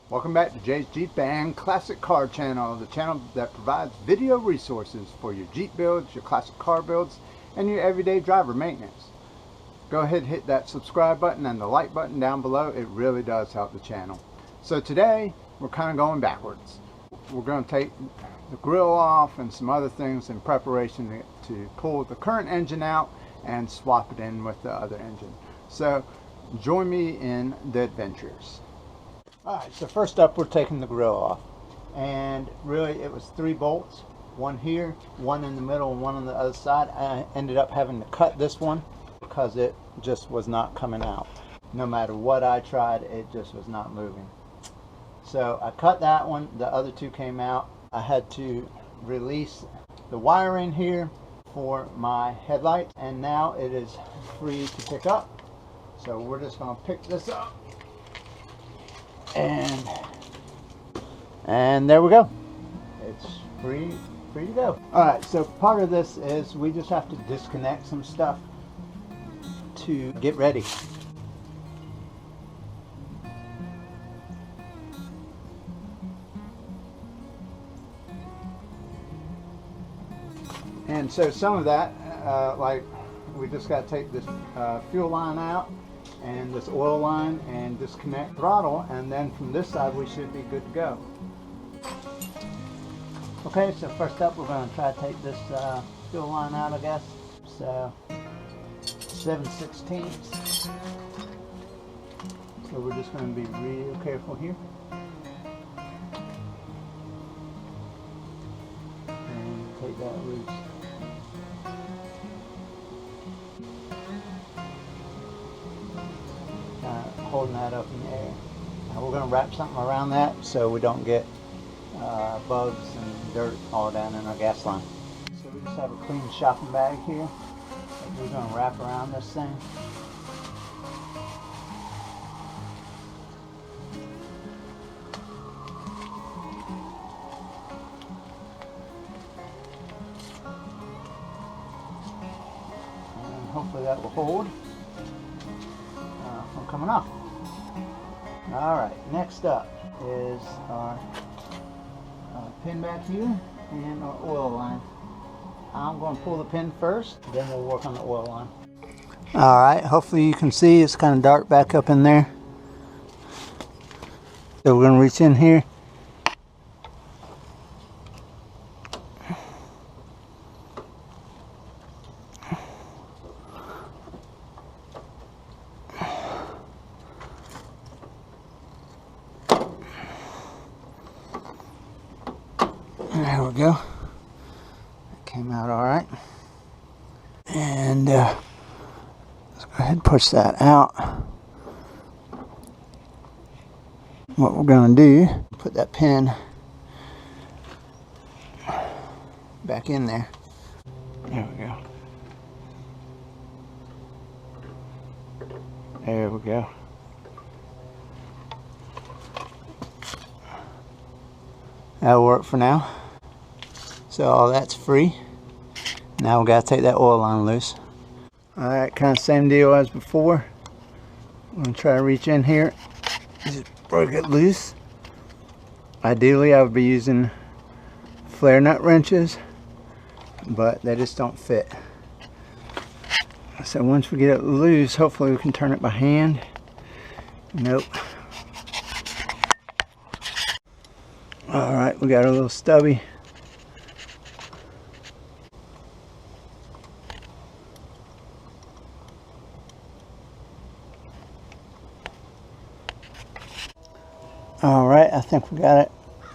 Welcome back to Jay's Jeep and Classic Car Channel, the channel that provides video resources for your Jeep builds, your classic car builds, and your everyday driver maintenance. Go ahead and hit that subscribe button and the like button down below. It really does help the channel. So today, we're kind of going backwards. We're going to take the grill off and some other things in preparation to pull the current engine out and swap it in with the other engine. So join me in the adventures. Alright, so first up we're taking the grill off, and really it was 3 bolts, one here, one in the middle, and one on the other side. I ended up having to cut this one because it just was not coming out. No matter what I tried, it just was not moving. So I cut that one, the other 2 came out. I had to release the wiring here for my headlight, and now it is free to pick up. So we're just going to pick this up. And there we go. It's free to go. Alright, so part of this is we just have to disconnect some stuff to get ready. And so some of that, like we just got to take this fuel line out and this oil line and disconnect throttle, and then from this side we should be good to go. Okay, so first up we're going to try to take this fuel line out, I guess. So 7/16. So we're just going to be real careful here. And take that loose. Holding that up in the air. Now we're going to wrap something around that so we don't get bugs and dirt all down in our gas line. So we just have a clean shopping bag here that we're going to wrap around this thing. And hopefully that will hold from coming off. Alright, next up is our pin back here and our oil line. I'm going to pull the pin first, then we'll work on the oil line. Alright, hopefully you can see it's kind of dark back up in there. So we're going to reach in here. There we go. It came out all right. And let's go ahead and push that out. What we're going to do, put that pin back in there. There we go. There we go. That'll work for now. So all that's free. Now we got to take that oil line loose. Alright, kind of same deal as before. I'm going to try to reach in here. Just break it loose. Ideally I would be using flare nut wrenches, but they just don't fit. So once we get it loose, hopefully we can turn it by hand. Nope. Alright, we got a little stubby. Alright, I think we got it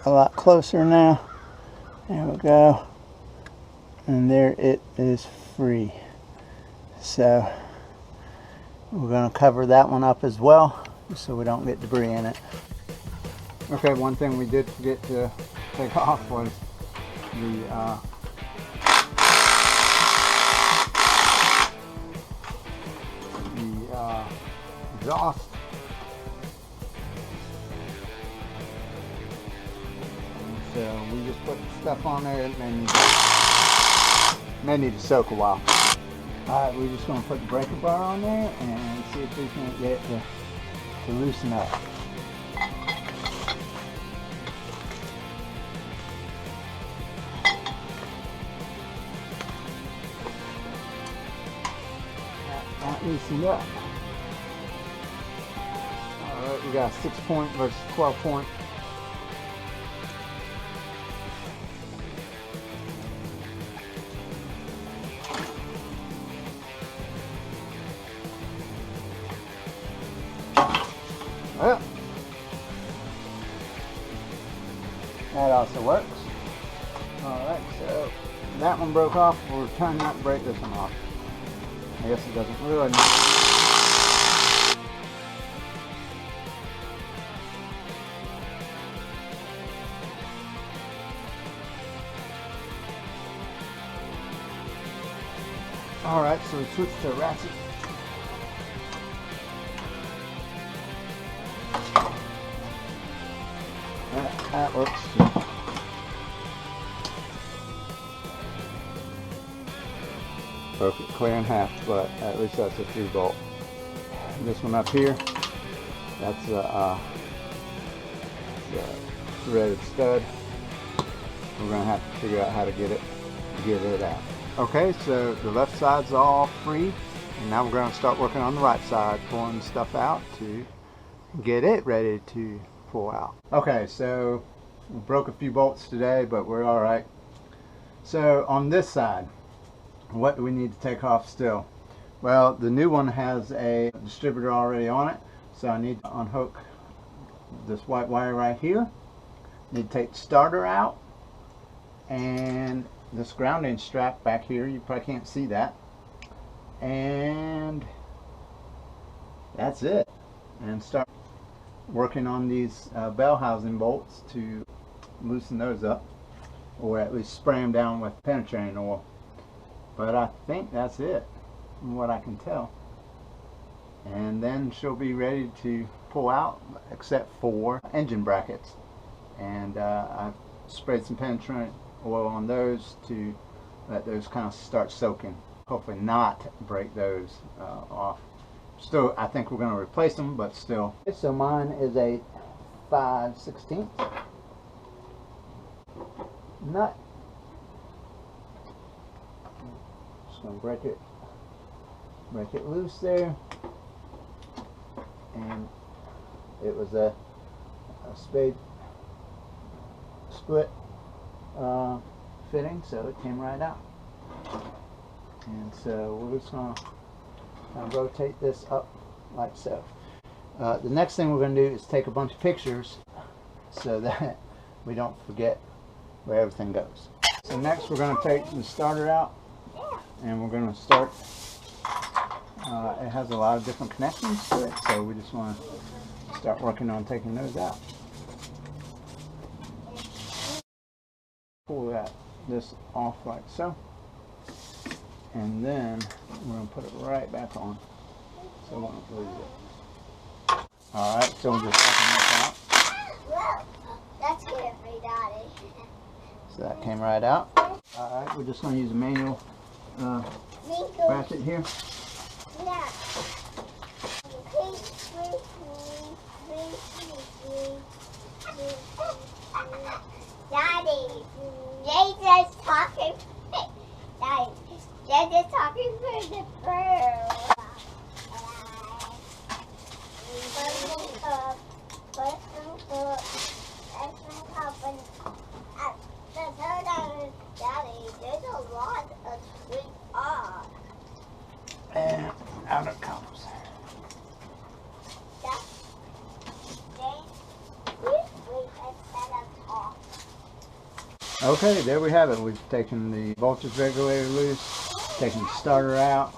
a lot closer now. There we go. And there it is free. So we're going to cover that one up as well, so we don't get debris in it. Okay, one thing we did forget to take off was the exhaust. And so we just put stuff on there. It may need to soak a while. Alright, we're just going to put the breaker bar on there and see if we can get it to loosen up. loosen up. Alright, we got a 6-point versus 12-point. Well, that also works. Alright, so that one broke off. We'll try not to break this one off. I guess it doesn't really matter. Alright, so we switch to ratchet. That works too. Broke it clear in half, but at least that's a 3-bolt. This one up here, that's a threaded stud. We're gonna have to figure out how to get it out. Okay, so the left side's all free, and now we're going to start working on the right side, pulling stuff out to get it ready to pull out. Okay, so we broke a few bolts today, but we're all right. So on this side, what do we need to take off still? Well, the new one has a distributor already on it, so I need to unhook this white wire right here. Need to take the starter out, and this grounding strap back here, you probably can't see that, and that's it. And start working on these bell housing bolts to loosen those up, or at least spray them down with penetrating oil. But I think that's it, from what I can tell. And then she'll be ready to pull out, except for engine brackets. And I sprayed some penetrating oil on those to let those kind of start soaking. Hopefully not break those off. Still, I think we're going to replace them, but still. So mine is a 5/16 nut. Just going to break it loose there. And it was a spade split fitting, so it came right out. And so we're just going to rotate this up like so. The next thing we're going to do is take a bunch of pictures so that we don't forget where everything goes. So next we're going to take the starter out, and we're going to start. It has a lot of different connections to it, so we just want to start working on taking those out. Pull this off like so, and then we're going to put it right back on so we won't lose it. Alright, so we're just taking this out. That's good for Daddy. So that came right out. Alright, we're just going to use a manual ratchet here. Yeah. Daddy, Jay's just talking. Daddy, Jay's just talking for the bird. Daddy, there's a lot of sweet off. And out it comes. Okay, there we have it. We've taken the voltage regulator loose, taken the starter out,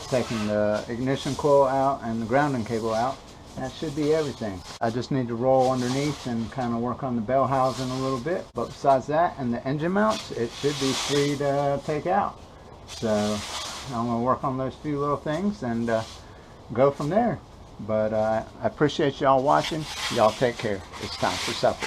taken the ignition coil out, and the grounding cable out. That should be everything. I just need to roll underneath and kind of work on the bell housing a little bit. But besides that and the engine mounts, it should be free to take out. So I'm going to work on those few little things and go from there. But I appreciate y'all watching. Y'all take care. It's time for supper.